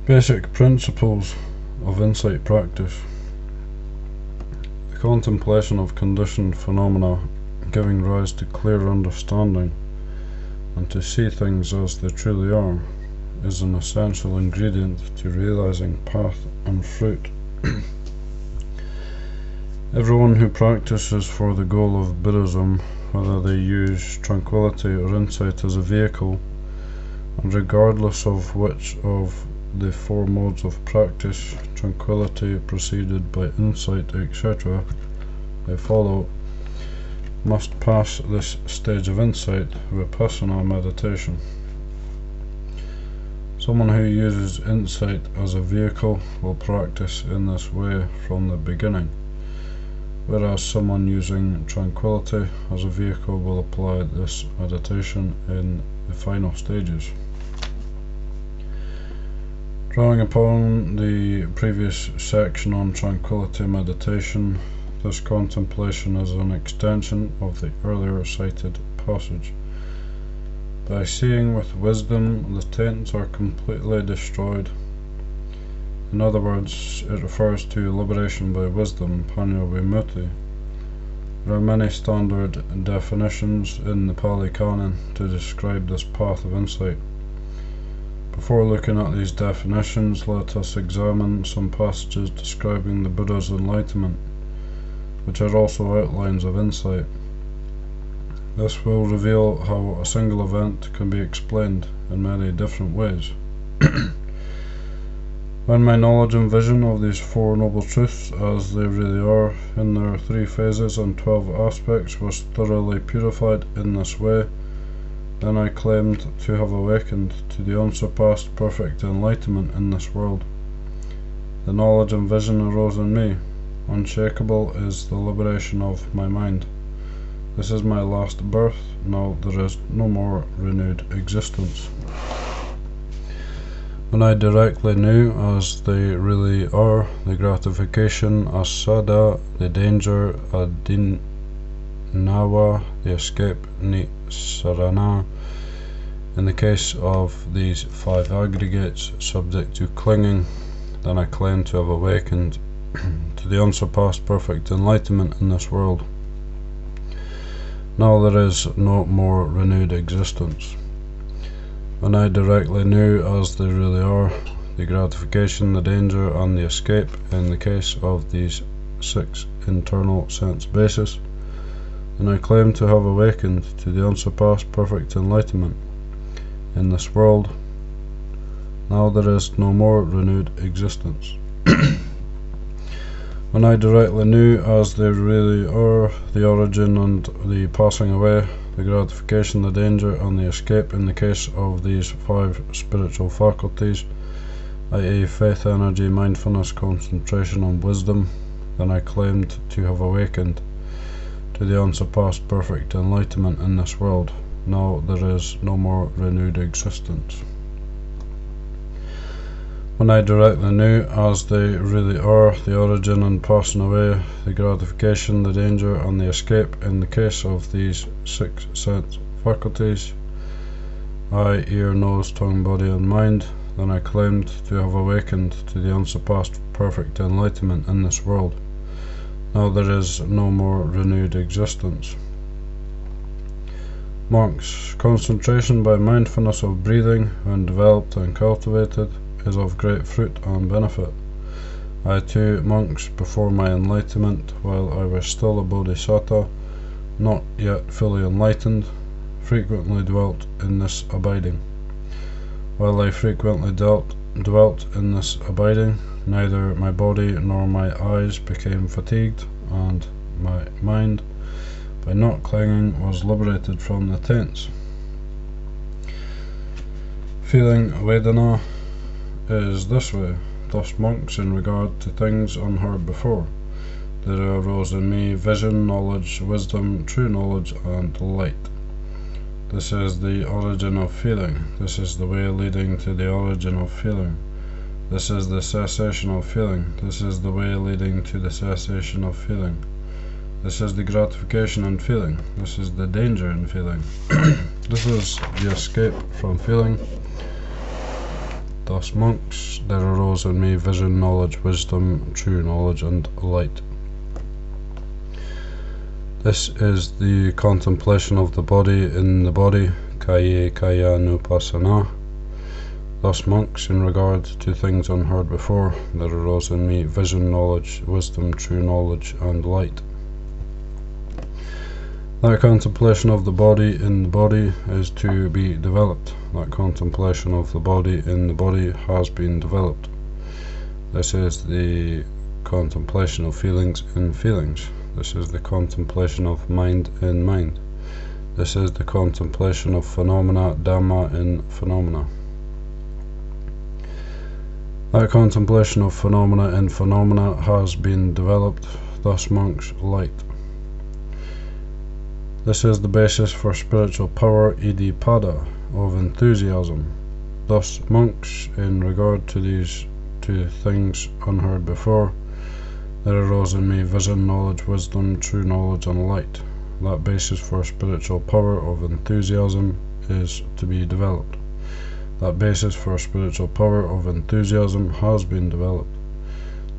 Basic principles of insight practice. The contemplation of conditioned phenomena, giving rise to clear understanding and to see things as they truly are, is an essential ingredient to realizing path and fruit. Everyone who practices for the goal of Buddhism, whether they use tranquility or insight as a vehicle, and regardless of which of the four modes of practice, tranquility preceded by insight, etc., they follow, must pass this stage of insight, vipassana meditation. Someone who uses insight as a vehicle will practice in this way from the beginning, whereas someone using tranquility as a vehicle will apply this meditation in the final stages. Drawing upon the previous section on tranquility meditation, this contemplation is an extension of the earlier cited passage. By seeing with wisdom, the taints are completely destroyed. In other words, it refers to liberation by wisdom, panya vimutti. There are many standard definitions in the Pali Canon to describe this path of insight. Before looking at these definitions, let us examine some passages describing the Buddha's enlightenment, which are also outlines of insight. This will reveal how a single event can be explained in many different ways. When my knowledge and vision of these Four Noble Truths as they really are, in their 3 phases and 12 aspects, was thoroughly purified in this way, then I claimed to have awakened to the unsurpassed perfect enlightenment in this world. The knowledge and vision arose in me. Unshakable is the liberation of my mind. This is my last birth. Now there is no more renewed existence. When I directly knew as they really are, the gratification asada, the danger adinawa, the escape nisarana, in the case of these 5 aggregates subject to clinging, then I claim to have awakened to the unsurpassed perfect enlightenment in this world. Now there is no more renewed existence. When I directly knew as they really are, the gratification, the danger, and the escape, in the case of these 6 internal sense bases, then I claim to have awakened to the unsurpassed perfect enlightenment in this world. Now there is no more renewed existence. When I directly knew as they really are, the origin and the passing away, the gratification, the danger, and the escape, in the case of these 5 spiritual faculties, i.e. faith, energy, mindfulness, concentration, and wisdom, then I claimed to have awakened to the unsurpassed perfect enlightenment in this world. Now there is no more renewed existence. When I directly knew as they really are, the origin and passing away, the gratification, the danger, and the escape, in the case of these 6 sense faculties, eye, ear, nose, tongue, body, and mind, then I claimed to have awakened to the unsurpassed perfect enlightenment in this world. Now there is no more renewed existence. Monks, concentration by mindfulness of breathing, when developed and cultivated, is of great fruit and benefit. I too, monks, before my enlightenment, while I was still a bodhisattva, not yet fully enlightened, frequently dwelt in this abiding. While I frequently dwelt in this abiding, neither my body nor my eyes became fatigued, and my mind, by not clinging, was liberated from the taints. Feeling Vedana is this way. Thus monks, in regard to things unheard before, there arose in me vision, knowledge, wisdom, true knowledge, and light. This is the origin of feeling. This is the way leading to the origin of feeling. This is the cessation of feeling. This is the way leading to the cessation of feeling. This is the gratification in feeling. This is the danger in feeling. This is the escape from feeling. Thus, monks, there arose in me vision, knowledge, wisdom, true knowledge, and light. This is the contemplation of the body in the body, kaya kaya nupassana. Thus, monks, in regard to things unheard before, there arose in me vision, knowledge, wisdom, true knowledge, and light. That contemplation of the body in the body is to be developed. That contemplation of the body in the body has been developed. This is the contemplation of feelings in feelings. This is the contemplation of mind in mind. This is the contemplation of phenomena, Dhamma, in phenomena. That contemplation of phenomena in phenomena has been developed. Thus, monks, light. This is the basis for spiritual power, iddhipada, of enthusiasm. Thus, monks, in regard to these two things unheard before, there arose in me vision, knowledge, wisdom, true knowledge, and light. That basis for spiritual power of enthusiasm is to be developed. That basis for spiritual power of enthusiasm has been developed.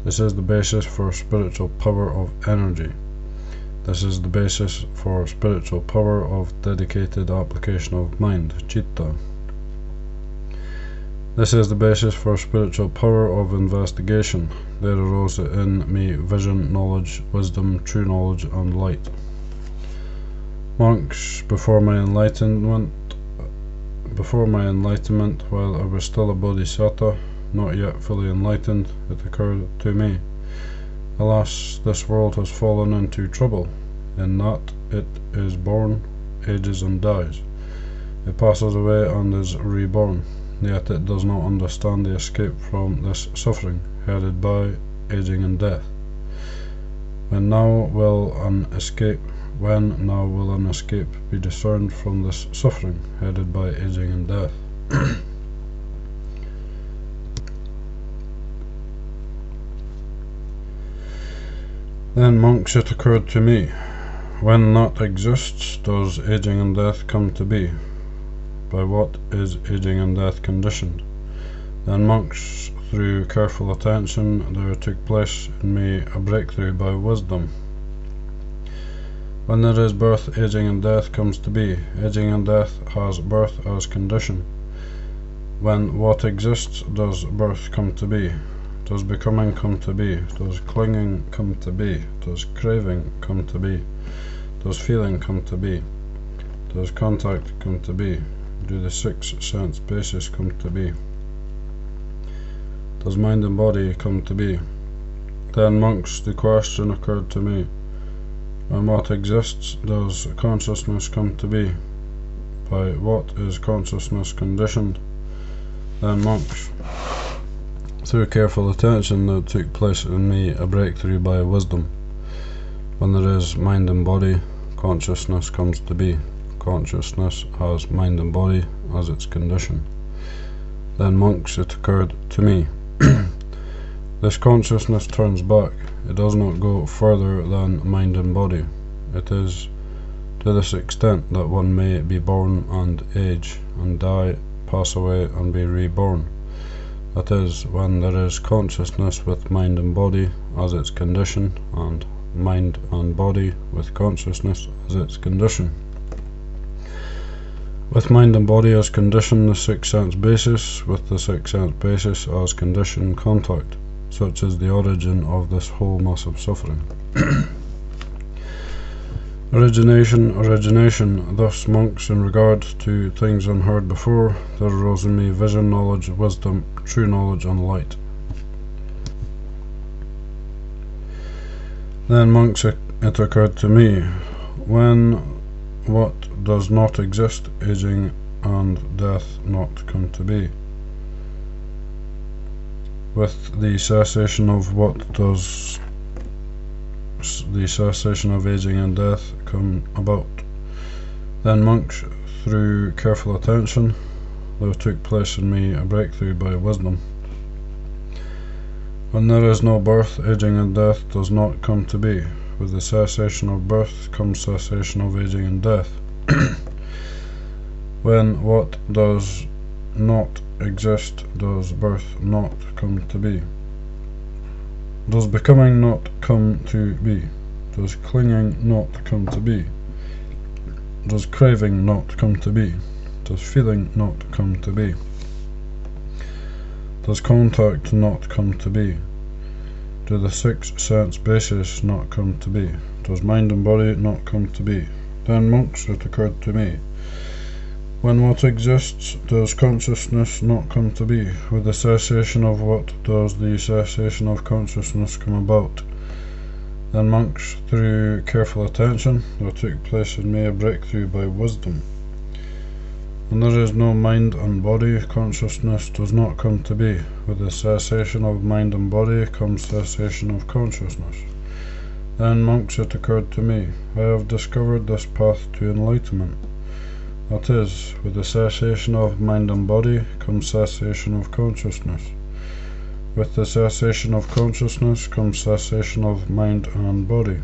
This is the basis for spiritual power of energy. This is the basis for spiritual power of dedicated application of mind, citta. This is the basis for spiritual power of investigation. There arose in me vision, knowledge, wisdom, true knowledge, and light. Monks, before my enlightenment, while I was still a bodhisattva, not yet fully enlightened, it occurred to me, alas, this world has fallen into trouble, in that it is born, ages, and dies. It passes away and is reborn, yet it does not understand the escape from this suffering, headed by aging and death. When now will an escape be discerned from this suffering, headed by aging and death? Then, monks, it occurred to me, when that exists, does aging and death come to be? By what is aging and death conditioned? Then, monks, through careful attention, there took place in me a breakthrough by wisdom. When there is birth, aging and death comes to be. Aging and death has birth as condition. When what exists, does birth come to be? Does becoming come to be? Does clinging come to be? Does craving come to be? Does feeling come to be? Does contact come to be? Do the 6 sense bases come to be? Does mind and body come to be? Then, monks, the question occurred to me, when what exists, does consciousness come to be? By what is consciousness conditioned? Then, monks, through careful attention, there took place in me a breakthrough by wisdom. When there is mind and body, consciousness comes to be. Consciousness has mind and body as its condition. Then, monks, it occurred to me, this consciousness turns back. It does not go further than mind and body. It is to this extent that one may be born and age, and die, pass away, and be reborn. That is, when there is consciousness with mind and body as its condition, and mind and body with consciousness as its condition. With mind and body as condition, the 6 sense basis, with the 6 sense basis as condition, contact. Such is the origin of this whole mass of suffering. Origination. Thus, monks, in regard to things unheard before, there arose in me vision, knowledge, wisdom, true knowledge, and light. Then, monks, it occurred to me, when what does not exist, aging and death, not come to be? With the cessation of what does the cessation of aging and death come about? Then, monks, through careful attention, there took place in me a breakthrough by wisdom. When there is no birth, aging and death does not come to be. With the cessation of birth comes cessation of aging and death. When what does not exist, does birth not come to be? Does becoming not come to be? Does clinging not come to be? Does craving not come to be? Does feeling not come to be? Does contact not come to be? Do the 6 sense bases not come to be? Does mind and body not come to be? Then, monks, it occurred to me, when what exists, does consciousness not come to be? With the cessation of what does the cessation of consciousness come about? Then, monks, through careful attention, there took place in me a breakthrough by wisdom. When there is no mind and body, consciousness does not come to be. With the cessation of mind and body comes cessation of consciousness. Then, monks, it occurred to me, I have discovered this path to enlightenment. That is, with the cessation of mind and body comes cessation of consciousness. With the cessation of consciousness comes cessation of mind and body.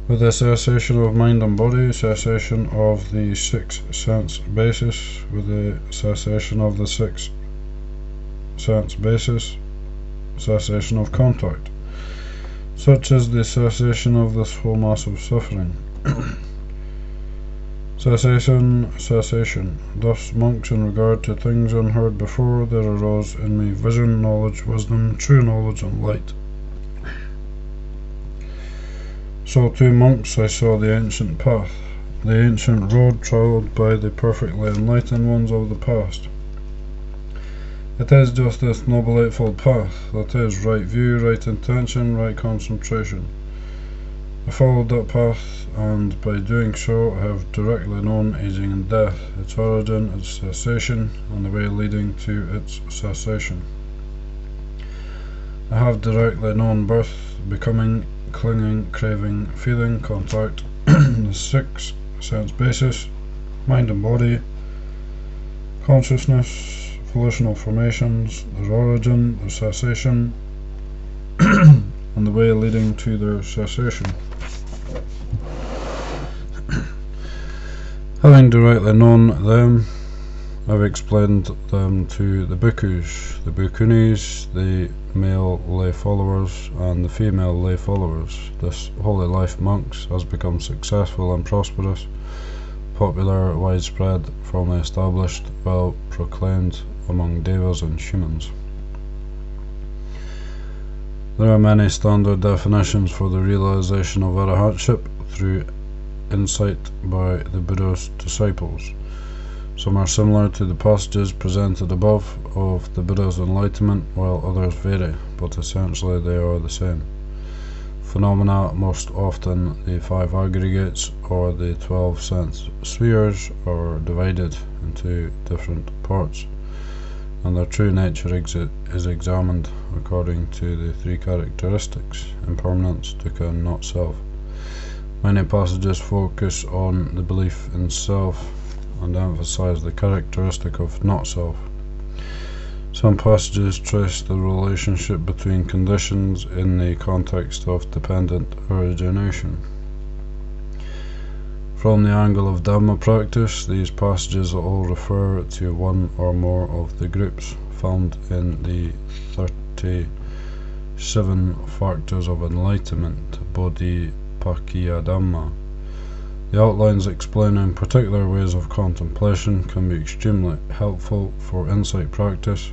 With the cessation of mind and body, cessation of the 6 sense basis. With the cessation of the 6 sense basis, cessation of contact. Such is the cessation of this whole mass of suffering. Cessation. Thus, monks, in regard to things unheard before, there arose in me vision, knowledge, wisdom, true knowledge, and light. So too, monks, I saw the ancient path, the ancient road travelled by the perfectly enlightened ones of the past. It is just this Noble Eightfold Path, that is, right view, right intention, right concentration. I followed that path, and by doing so I have directly known aging and death, its origin, its cessation, and the way leading to its cessation. I have directly known birth, becoming, clinging, craving, feeling, contact, the 6 sense basis, mind and body, consciousness, volitional formations, their origin, their cessation, and the way leading to their cessation. Having directly known them, I've explained them to the bhikkhus, the bhikkhunis, the male lay followers, and the female lay followers. This holy life, monks, has become successful and prosperous, popular, widespread, firmly established, well proclaimed among devas and humans. There are many standard definitions for the realization of arahantship through insight by the Buddha's disciples. Some are similar to the passages presented above of the Buddha's enlightenment, while others vary, but essentially they are the same. Phenomena, most often the 5 aggregates or the 12 sense spheres, are divided into different parts, and their true nature is examined according to the 3 characteristics: impermanence, dukkha, and not self. Many passages focus on the belief in self and emphasize the characteristic of not self. Some passages trace the relationship between conditions in the context of dependent origination. From the angle of Dhamma practice, these passages all refer to one or more of the groups found in the 37 factors of enlightenment, Bodhipakkhya Dhamma. The outlines explaining particular ways of contemplation can be extremely helpful for insight practice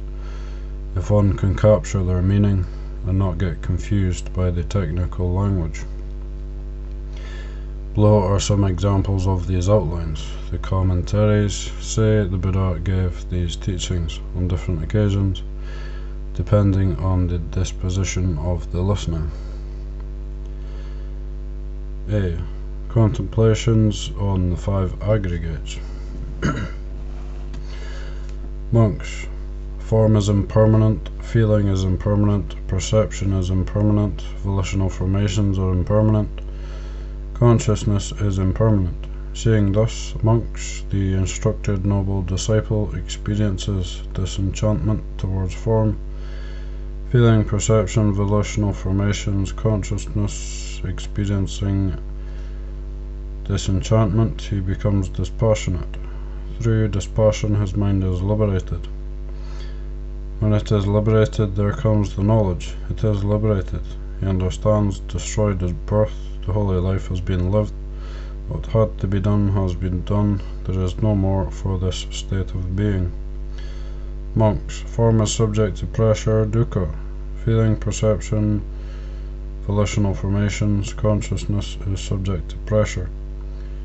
if one can capture their meaning and not get confused by the technical language. Below are some examples of these outlines. The commentaries say the Buddha gave these teachings on different occasions, depending on the disposition of the listener. A. Contemplations on the 5 aggregates. Monks. Form is impermanent, feeling is impermanent, perception is impermanent, volitional formations are impermanent, consciousness is impermanent. Seeing thus, monks, the instructed noble disciple experiences disenchantment towards form, feeling, perception, volitional formations, consciousness. Experiencing disenchantment, he becomes dispassionate. through dispassion his mind is liberated. When it is liberated, there comes the knowledge. It is liberated. He understands destroyed is birth, the holy life has been lived, what had to be done has been done, there is no more for this state of being. Monks. Form is subject to pressure, dukkha. Feeling, perception, volitional formations, consciousness is subject to pressure.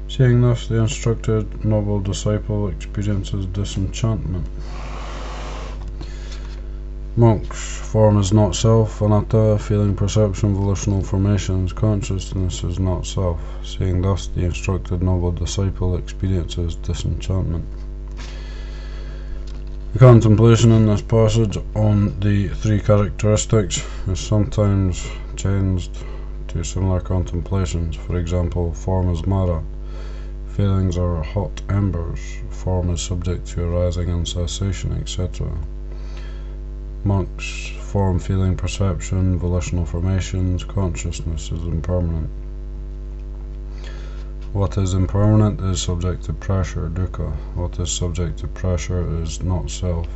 Seeing this, the instructed noble disciple experiences disenchantment. Monks. Form is not self, anatta. Feeling, perception, volitional formations, consciousness is not self. Seeing thus, the instructed noble disciple experiences disenchantment. The contemplation in this passage on the three characteristics is sometimes changed to similar contemplations. For example, form is Mara, feelings are hot embers, form is subject to arising and cessation, etc. Monks. Form, feeling, perception, volitional formations, consciousness is impermanent. What is impermanent is subject to pressure, dukkha. What is subject to pressure is not self.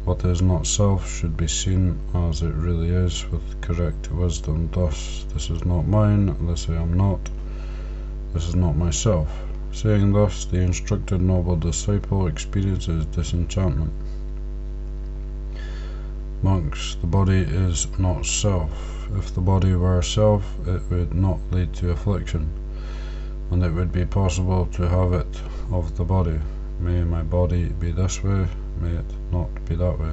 What is not self should be seen as it really is with correct wisdom. Thus, this is not mine, this I am not, this is not myself. Saying thus, the instructed noble disciple experiences disenchantment. Monks. The body is not self. If the body were self, it would not lead to affliction, and it would be possible to have it of the body. May my body be this way, may it not be that way.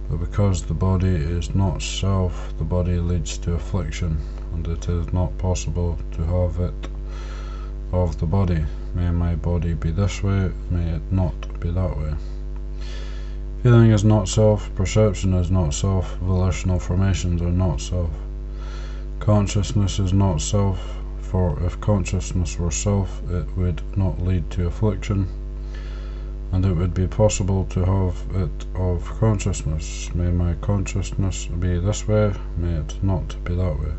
But because the body is not self, the body leads to affliction, and it is not possible to have it of the body. May my body be this way, may it not be that way. Feeling is not self, perception is not self, volitional formations are not self. Consciousness is not self, for if consciousness were self, it would not lead to affliction, and it would be possible to have it of consciousness. May my consciousness be this way, may it not be that way.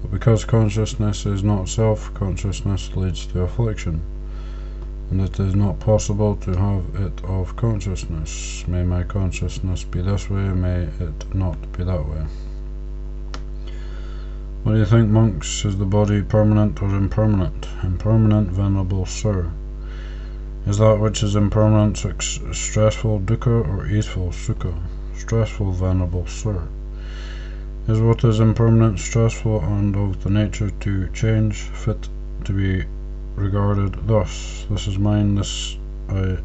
But because consciousness is not self, consciousness leads to affliction, and it is not possible to have it of consciousness. May my consciousness be this way, may it not be that way. What do you think, monks? Is the body permanent or impermanent? Impermanent, venerable sir. Is that which is impermanent stressful, dukkha, or easeful, sukha? Stressful, venerable sir. Is what is impermanent stressful and of the nature to change, fit to be regarded thus? This is mine, this I.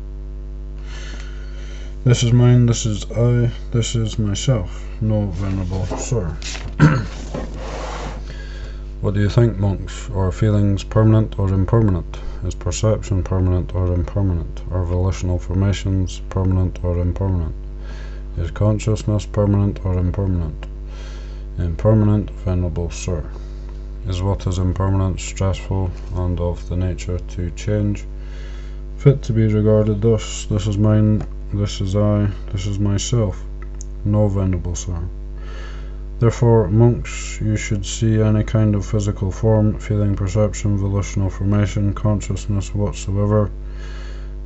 This is mine, this is I, this is myself. No, venerable sir. What do you think, monks? Are feelings permanent or impermanent? Is perception permanent or impermanent? Are volitional formations permanent or impermanent? Is consciousness permanent or impermanent? Impermanent, venerable sir. Is what is impermanent stressful and of the nature to change, fit to be regarded thus? This is mine, this is I, this is myself. No, venerable sir. Therefore, monks, you should see any kind of physical form, feeling, perception, volitional formation, consciousness whatsoever,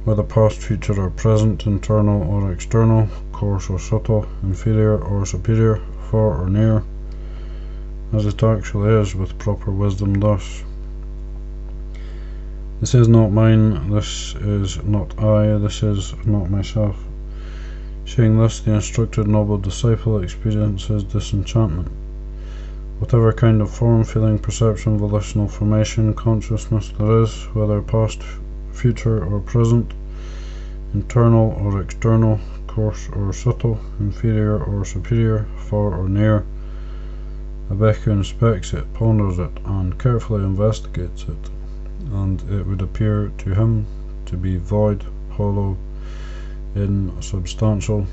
whether past, future, or present, internal or external, coarse or subtle, inferior or superior, far or near, as it actually is, with proper wisdom thus. This is not mine, this is not I, this is not myself. Seeing this, the instructed noble disciple experiences disenchantment. Whatever kind of form, feeling, perception, volitional formation, consciousness there is, whether past, future, or present, internal or external, coarse or subtle, inferior or superior, far or near, a bhikkhu inspects it, ponders it, and carefully investigates it, and it would appear to him to be void, hollow, insubstantial.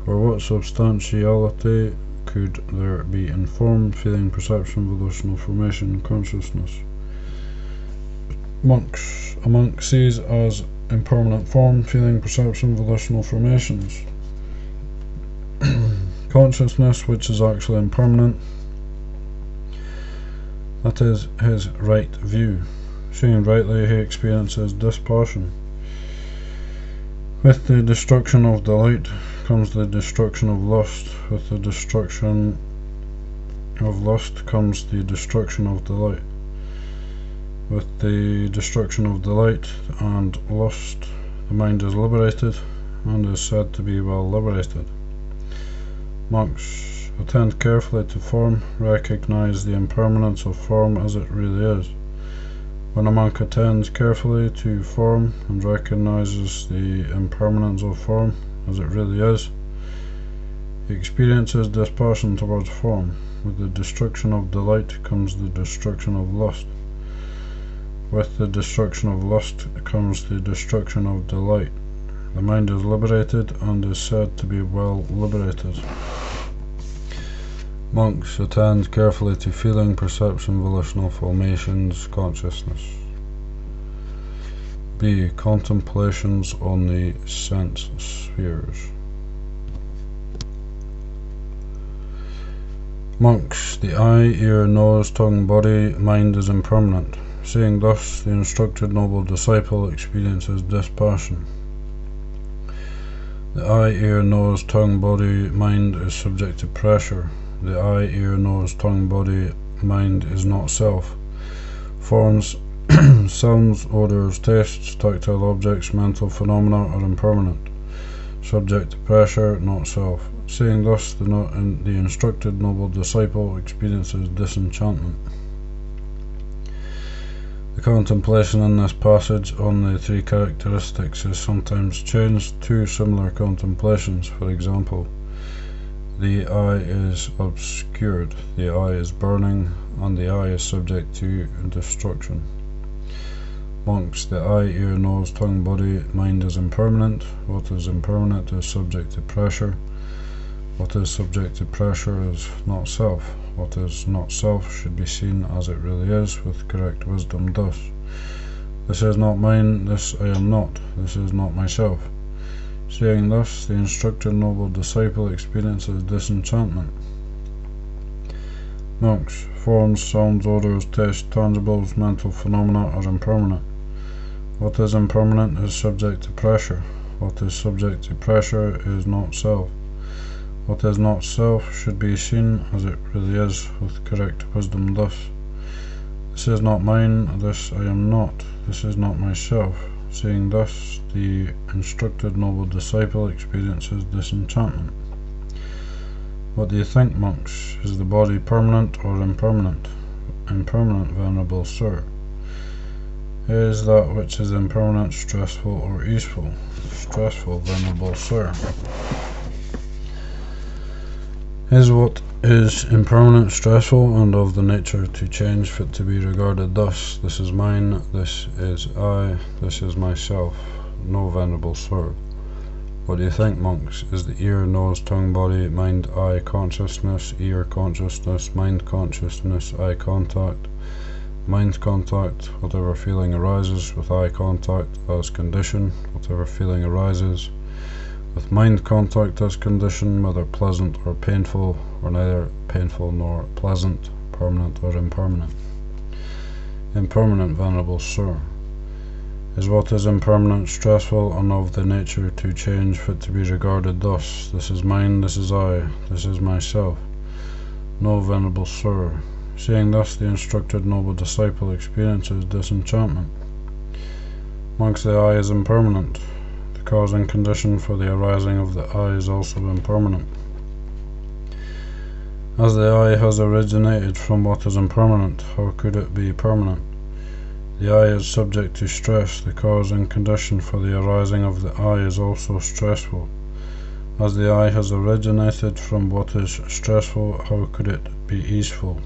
For what substantiality could there be in form, feeling, perception, volitional formation, consciousness? Monks. A monk sees as impermanent form, feeling, perception, volitional formations. Consciousness, which is actually impermanent, that is his right view. Seeing rightly, he experiences dispassion. With the destruction of delight comes the destruction of lust. With the destruction of lust comes the destruction of delight. With the destruction of delight and lust, the mind is liberated and is said to be well liberated. Monks, attend carefully to form, recognize the impermanence of form as it really is. When a monk attends carefully to form and recognizes the impermanence of form as it really is, he experiences dispassion towards form. With the destruction of delight comes the destruction of lust. With the destruction of lust comes the destruction of delight. The mind is liberated and is said to be well liberated. Monks, attend carefully to feeling, perception, volitional formations, consciousness. B. Contemplations on the sense spheres. Monks, the eye, ear, nose, tongue, body, mind is impermanent. Seeing thus, the instructed noble disciple experiences dispassion. The eye, ear, nose, tongue, body, mind is subject to pressure. The eye, ear, nose, tongue, body, mind is not self. Forms, sounds, odors, tastes, tactile objects, mental phenomena are impermanent, subject to pressure, not self. Seeing thus, the instructed noble disciple experiences disenchantment. The contemplation in this passage on the three characteristics is sometimes changed to similar contemplations. For example, the eye is obscured, the eye is burning, and the eye is subject to destruction. Monks, the eye, ear, nose, tongue, body, mind is impermanent. What is impermanent is subject to pressure. What is subject to pressure is not self. What is not self should be seen as it really is with correct wisdom thus. This is not mine, this I am not, this is not myself. Seeing thus, the instructed noble disciple experiences disenchantment. Monks, forms, sounds, odors, tastes, tangibles, mental phenomena are impermanent. What is impermanent is subject to pressure. What is subject to pressure is not self. What is not self should be seen as it really is with correct wisdom thus. This is not mine, this I am not, this is not myself. Seeing thus, the instructed noble disciple experiences disenchantment. What do you think, monks? Is the body permanent or impermanent? Impermanent, venerable sir. Is that which is impermanent stressful or easeful? Stressful, venerable sir. Is what is impermanent stressful and of the nature to change fit to be regarded thus? This is mine, this is I, this is myself. No, venerable sir. What do you think, monks? Is the ear, nose, tongue, body, mind, eye consciousness, ear consciousness, mind consciousness, eye contact, mind contact, whatever feeling arises with eye contact as condition, whatever feeling arises with mind contact as condition, whether pleasant or painful, or neither painful nor pleasant, permanent or impermanent. Impermanent, venerable sir. Is what is impermanent stressful and of the nature to change fit to be regarded thus? This is mine, this is I, this is myself. No, venerable sir. Seeing thus, the instructed noble disciple experiences disenchantment. Monks, the eye is impermanent. The cause and condition for the arising of the eye is also impermanent. As the eye has originated from what is impermanent, how could it be permanent? The eye is subject to stress. The cause and condition for the arising of the eye is also stressful. As the eye has originated from what is stressful, how could it be easeful?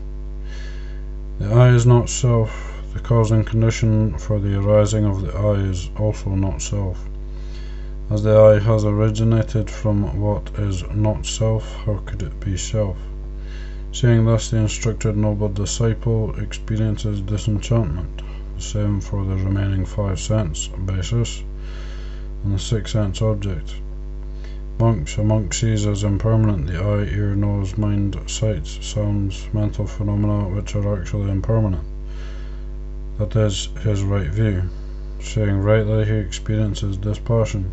The eye is not self. The cause and condition for the arising of the eye is also not self. As the eye has originated from what is not self, how could it be self? Seeing thus, the instructed noble disciple experiences disenchantment. The same for the remaining 5 sense basis and the 6 sense object. Monks, a monk sees as impermanent the eye, ear, nose, mind, sights, sounds, mental phenomena which are actually impermanent. that is his right view. Saying rightly, he experiences dispassion.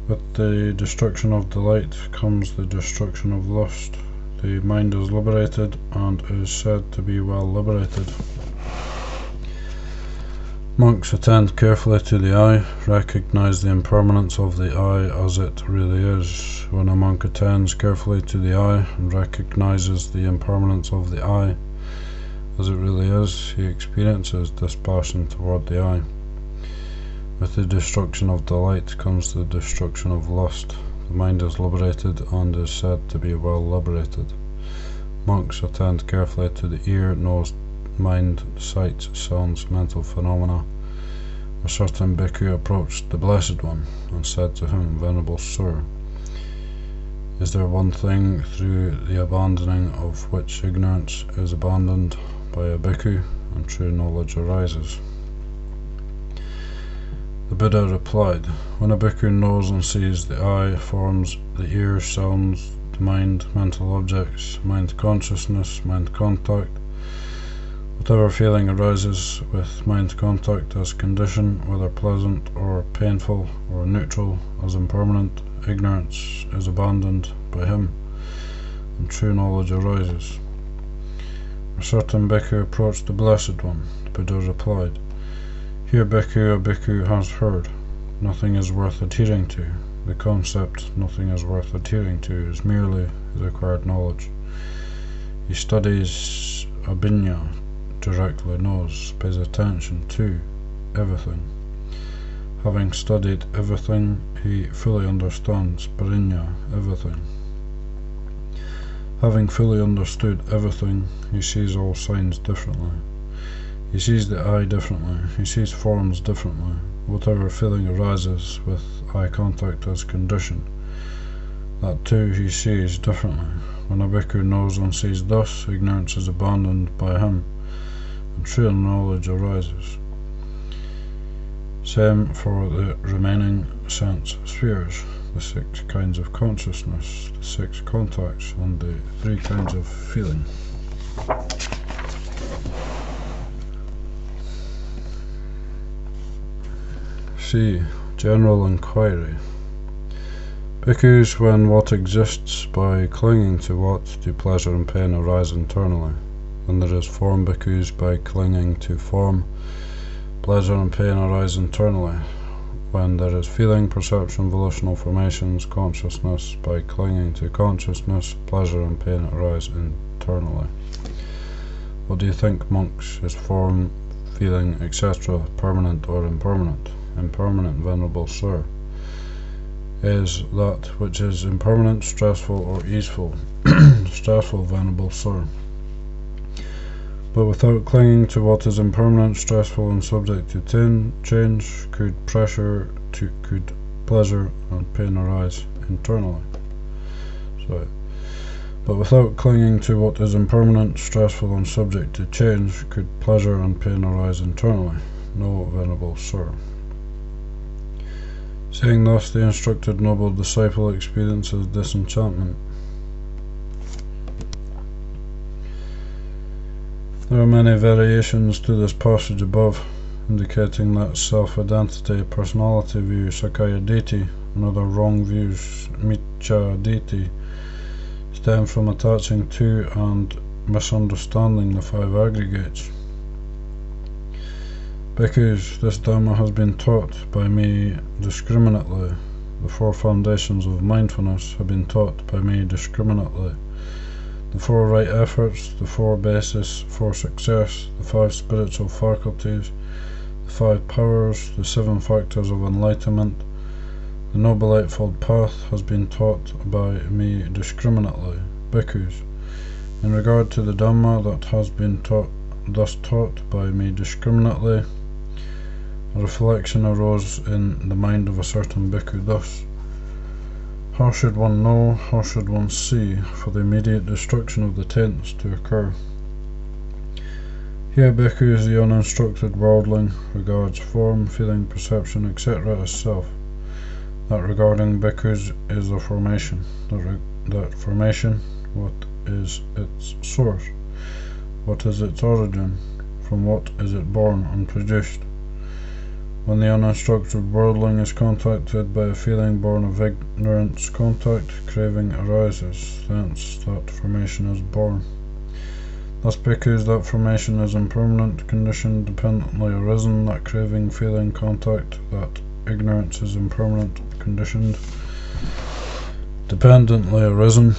With the destruction of delight comes the destruction of lust. The mind is liberated and is said to be well liberated. Monks attend carefully to the eye, recognize the impermanence of the eye as it really is. When a monk attends carefully to the eye and recognizes the impermanence of the eye as it really is, he experiences dispassion toward the eye. With the destruction of delight comes the destruction of lust. The mind is liberated and is said to be well liberated. Monks attend carefully to the ear, nose, mind, sights, sounds, mental phenomena. A certain bhikkhu approached the Blessed One and said to him, Venerable Sir, is there one thing through the abandoning of which ignorance is abandoned by a bhikkhu and true knowledge arises? The Buddha replied, when a bhikkhu knows and sees the eye, forms, the ear, sounds, the mind, mental objects, mind consciousness, mind contact, whatever feeling arises with mind contact as condition, whether pleasant or painful or neutral, as impermanent, ignorance is abandoned by him, and true knowledge arises. A certain bhikkhu approached the Blessed One. The Buddha replied, Here, bhikkhu, a bhikkhu has heard. Nothing is worth adhering to. The concept, nothing is worth adhering to, is merely his acquired knowledge. He studies abhinya, directly knows, pays attention to everything. Having studied everything, he fully understands parinya, everything. Having fully understood everything, he sees all signs differently. He sees the eye differently, he sees forms differently. Whatever feeling arises with eye contact as condition, that too he sees differently. When a bhikkhu knows and sees thus, ignorance is abandoned by him, and true knowledge arises. Same for the remaining sense spheres, the 6 kinds of consciousness, the 6 contacts, and the 3 kinds of feeling. C. General Inquiry. Bhikkhus, when what exists by clinging to what, do pleasure and pain arise internally. When there is form bhikkhus, by clinging to form, pleasure and pain arise internally. When there is feeling, perception, volitional formations, consciousness, by clinging to consciousness, pleasure and pain arise internally. What do you think, monks? Is form, feeling, etc. permanent or impermanent? Impermanent, Venerable Sir. Is that which is impermanent stressful or easeful? Stressful, Venerable Sir. But without clinging to what is impermanent, stressful, and subject to change, could pleasure and pain arise internally? But without clinging to what is impermanent, stressful, and subject to change, could pleasure and pain arise internally? No, Venerable Sir. Saying thus, the instructed noble disciple experiences disenchantment. There are many variations to this passage above, indicating that self-identity, personality view, Sakaya Deity, and other wrong views, Miccha Deity, stem from attaching to and misunderstanding the 5 aggregates. Bhikkhus, this Dhamma has been taught by me discriminately. The 4 foundations of mindfulness have been taught by me discriminately. The 4 right efforts, the 4 bases for success, the 5 spiritual faculties, the 5 powers, the 7 factors of enlightenment, the Noble Eightfold Path has been taught by me discriminately. Bhikkhus, in regard to the Dhamma that has been thus taught by me discriminately, a reflection arose in the mind of a certain bhikkhu thus: how should one know, how should one see, for the immediate destruction of the taints to occur? Here bhikkhu, the uninstructed worldling, regards form, feeling, perception, etc. as self. That regarding bhikkhus is the formation. That formation, what is its source? What is its origin? from what is it born and produced? When the uninstructed worldling is contacted by a feeling born of ignorance, contact, craving arises, thence that formation is born. Thus, because that formation is impermanent, conditioned, dependently arisen, that craving, feeling, contact, that ignorance is impermanent, conditioned, dependently arisen,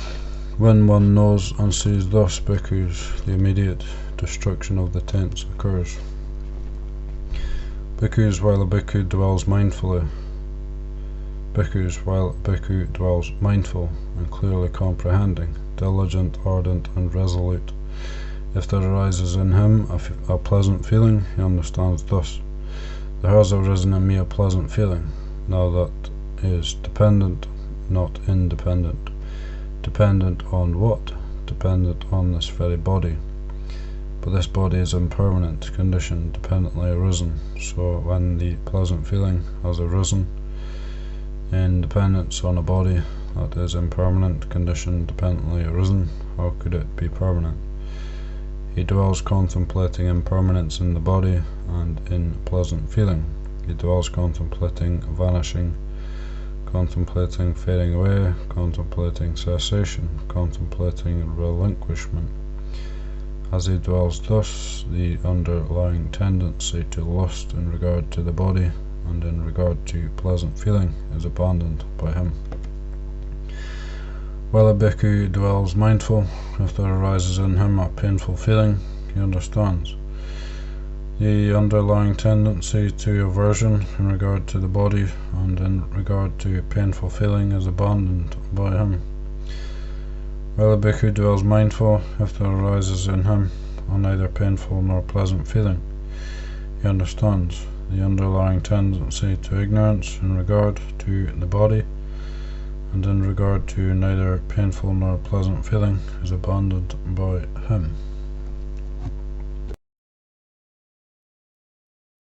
when one knows and sees thus, because the immediate destruction of the tense occurs. Bhikkhus, while a bhikkhu dwells mindfully, bhikkhus, while a bhikkhu dwells mindful and clearly comprehending, diligent, ardent, and resolute, if there arises in him a pleasant feeling, he understands thus: there has arisen in me a pleasant feeling. Now that is dependent, not independent. Dependent on what? Dependent on this very body. But this body is impermanent, conditioned, dependently arisen. So when the pleasant feeling has arisen in dependence on a body that is impermanent, conditioned, dependently arisen, how could it be permanent? He dwells contemplating impermanence in the body and in pleasant feeling. He dwells contemplating vanishing, contemplating fading away, contemplating cessation, contemplating relinquishment. As he dwells thus, the underlying tendency to lust in regard to the body and in regard to pleasant feeling is abandoned by him. While a bhikkhu dwells mindful, if there arises in him a painful feeling, he understands. The underlying tendency to aversion in regard to the body and in regard to painful feeling is abandoned by him. While a bhikkhu dwells mindful, if there arises in him a neither painful nor pleasant feeling, he understands. The underlying tendency to ignorance in regard to the body and in regard to neither painful nor pleasant feeling is abandoned by him.